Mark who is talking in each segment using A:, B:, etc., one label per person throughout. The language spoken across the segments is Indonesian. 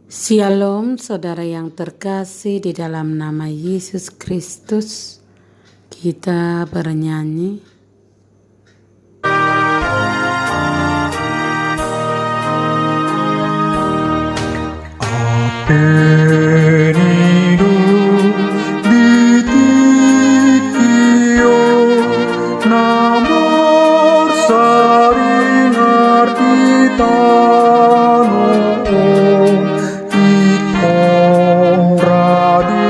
A: Shalom saudara yang terkasih di dalam nama Yesus Kristus. Kita bernyanyi.
B: Venido ditikio namor saring artitano ikong radi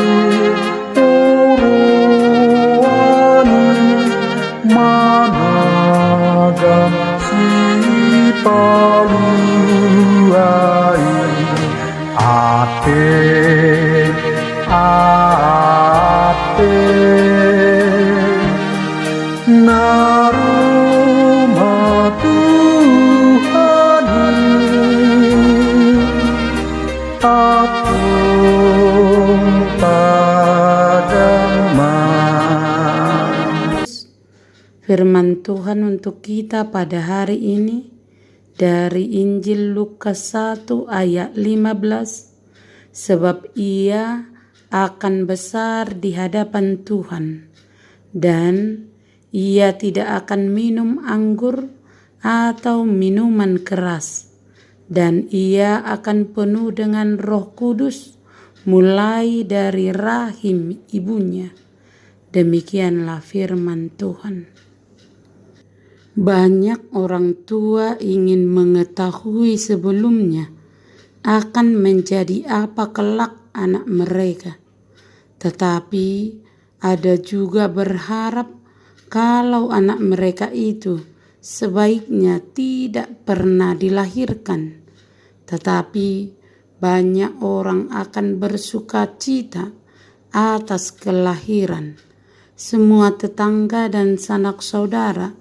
B: uruani managam si paluai ate naruma Tuhan aku padamu.
A: Firman Tuhan untuk kita pada hari ini dari Injil Lukas 1 ayat 15. Sebab ia akan besar di hadapan Tuhan, dan ia tidak akan minum anggur atau minuman keras, dan ia akan penuh dengan Roh Kudus mulai dari rahim ibunya. Demikianlah firman Tuhan. Banyak orang tua ingin mengetahui sebelumnya akan menjadi apa kelak anak mereka. Tetapi ada juga berharap kalau anak mereka itu sebaiknya tidak pernah dilahirkan. Tetapi banyak orang akan bersuka cita atas kelahiran. Semua tetangga dan sanak saudara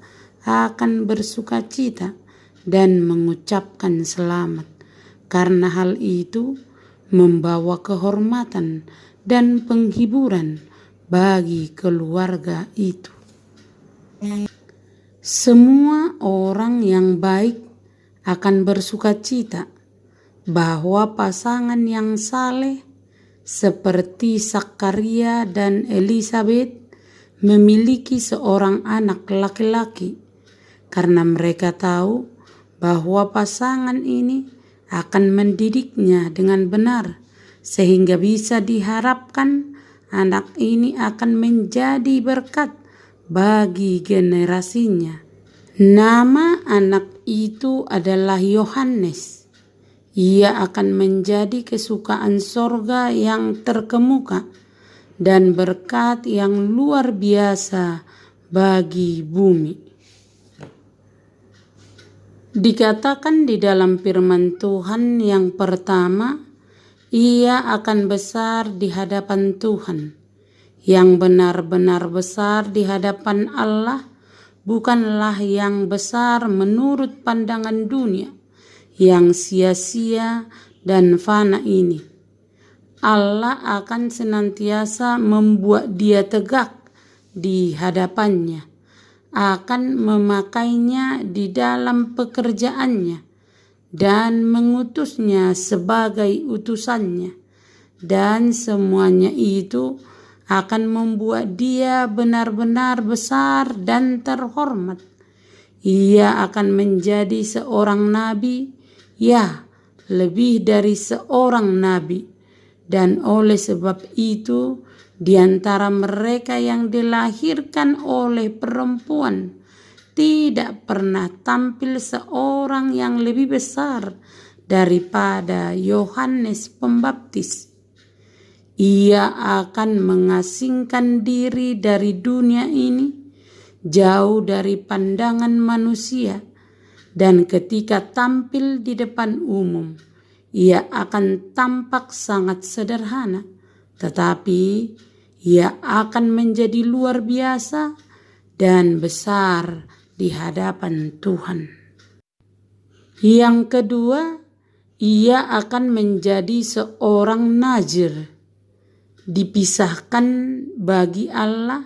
A: akan bersuka cita dan mengucapkan selamat. Karena hal itu membawa kehormatan dan penghiburan bagi keluarga itu. Semua orang yang baik akan bersuka cita bahwa pasangan yang saleh seperti Zakaria dan Elisabet memiliki seorang anak laki-laki, karena mereka tahu bahwa pasangan ini akan mendidiknya dengan benar, sehingga bisa diharapkan anak ini akan menjadi berkat bagi generasinya. Nama anak itu adalah Yohanes. Ia akan menjadi kesukaan sorga yang terkemuka dan berkat yang luar biasa bagi bumi. Dikatakan di dalam firman Tuhan yang pertama, ia akan besar di hadapan Tuhan. Yang benar-benar besar di hadapan Allah bukanlah yang besar menurut pandangan dunia, yang sia-sia dan fana ini. Allah akan senantiasa membuat dia tegak di hadapannya, akan memakainya di dalam pekerjaannya dan mengutusnya sebagai utusannya, dan semuanya itu akan membuat dia benar-benar besar dan terhormat. Ia akan menjadi seorang nabi, ya, lebih dari seorang nabi, dan oleh sebab itu di antara mereka yang dilahirkan oleh perempuan tidak pernah tampil seorang yang lebih besar daripada Yohanes Pembaptis. Ia akan mengasingkan diri dari dunia ini, jauh dari pandangan manusia, dan ketika tampil di depan umum, ia akan tampak sangat sederhana, tetapi ia akan menjadi luar biasa dan besar di hadapan Tuhan. Yang kedua, ia akan menjadi seorang nazir, dipisahkan bagi Allah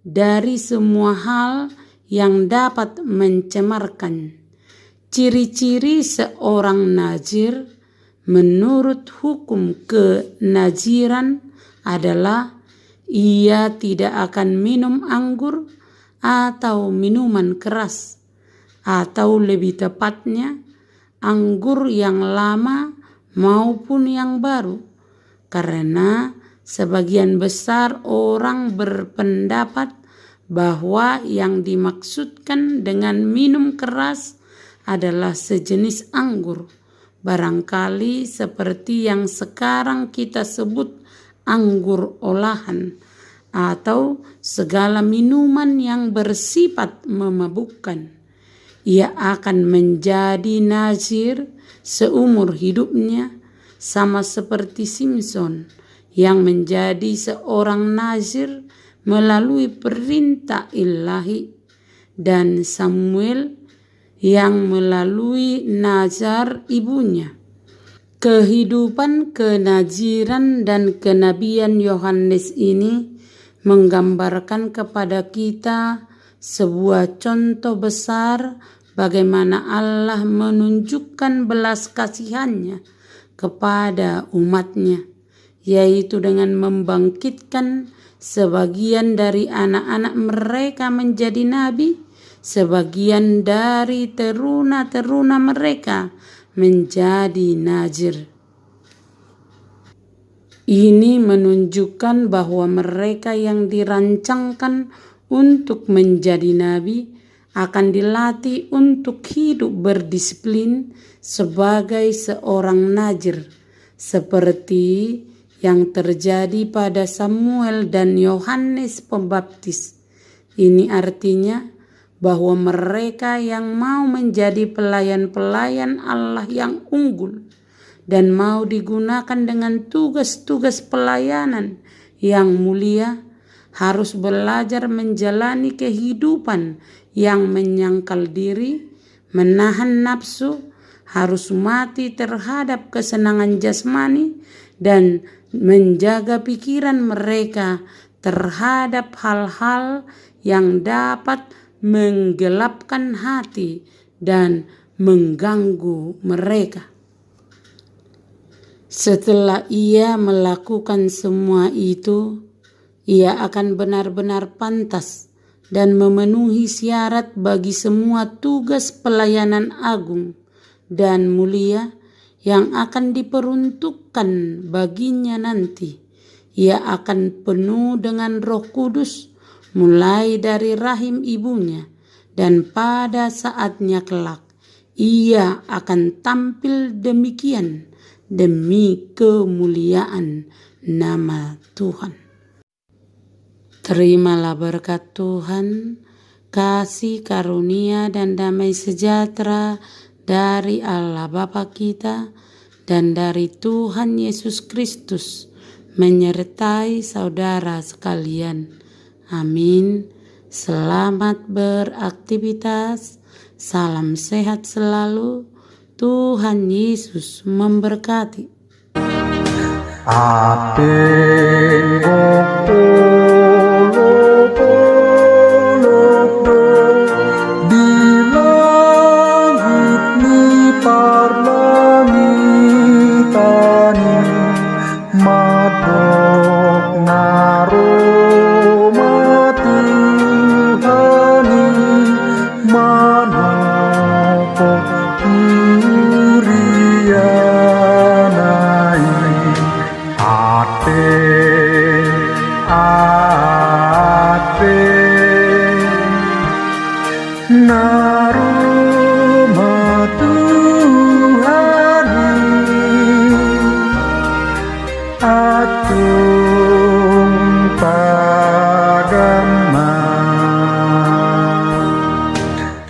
A: dari semua hal yang dapat mencemarkan. Ciri-ciri seorang nazir menurut hukum kenaziran adalah ia tidak akan minum anggur atau minuman keras, atau lebih tepatnya anggur yang lama maupun yang baru, karena sebagian besar orang berpendapat bahwa yang dimaksudkan dengan minum keras adalah sejenis anggur, barangkali seperti yang sekarang kita sebut anggur olahan, atau segala minuman yang bersifat memabukkan. Ia akan menjadi nazir seumur hidupnya, sama seperti Simson yang menjadi seorang nazir melalui perintah ilahi, dan Samuel yang melalui nazar ibunya. Kehidupan kenaziran dan kenabian Yohanes ini menggambarkan kepada kita sebuah contoh besar bagaimana Allah menunjukkan belas kasihannya kepada umatnya, yaitu dengan membangkitkan sebagian dari anak-anak mereka menjadi nabi, sebagian dari teruna-teruna mereka menjadi nazir. Ini menunjukkan bahwa mereka yang dirancangkan untuk menjadi nabi akan dilatih untuk hidup berdisiplin sebagai seorang nazir, seperti yang terjadi pada Samuel dan Yohanes Pembaptis. Ini artinya bahwa mereka yang mau menjadi pelayan-pelayan Allah yang unggul dan mau digunakan dengan tugas-tugas pelayanan yang mulia harus belajar menjalani kehidupan yang menyangkal diri, menahan nafsu, harus mati terhadap kesenangan jasmani, dan menjaga pikiran mereka terhadap hal-hal yang dapat menggelapkan hati dan mengganggu mereka. Setelah ia melakukan semua itu, ia akan benar-benar pantas dan memenuhi syarat bagi semua tugas pelayanan agung dan mulia yang akan diperuntukkan baginya nanti. Ia akan penuh dengan Roh Kudus mulai dari rahim ibunya, dan pada saatnya kelak ia akan tampil demikian demi kemuliaan nama Tuhan. Terimalah berkat Tuhan, kasih karunia dan damai sejahtera dari Allah Bapa kita dan dari Tuhan Yesus Kristus menyertai saudara sekalian. Amin. Selamat beraktivitas. Salam sehat selalu. Tuhan Yesus memberkati.
B: Ate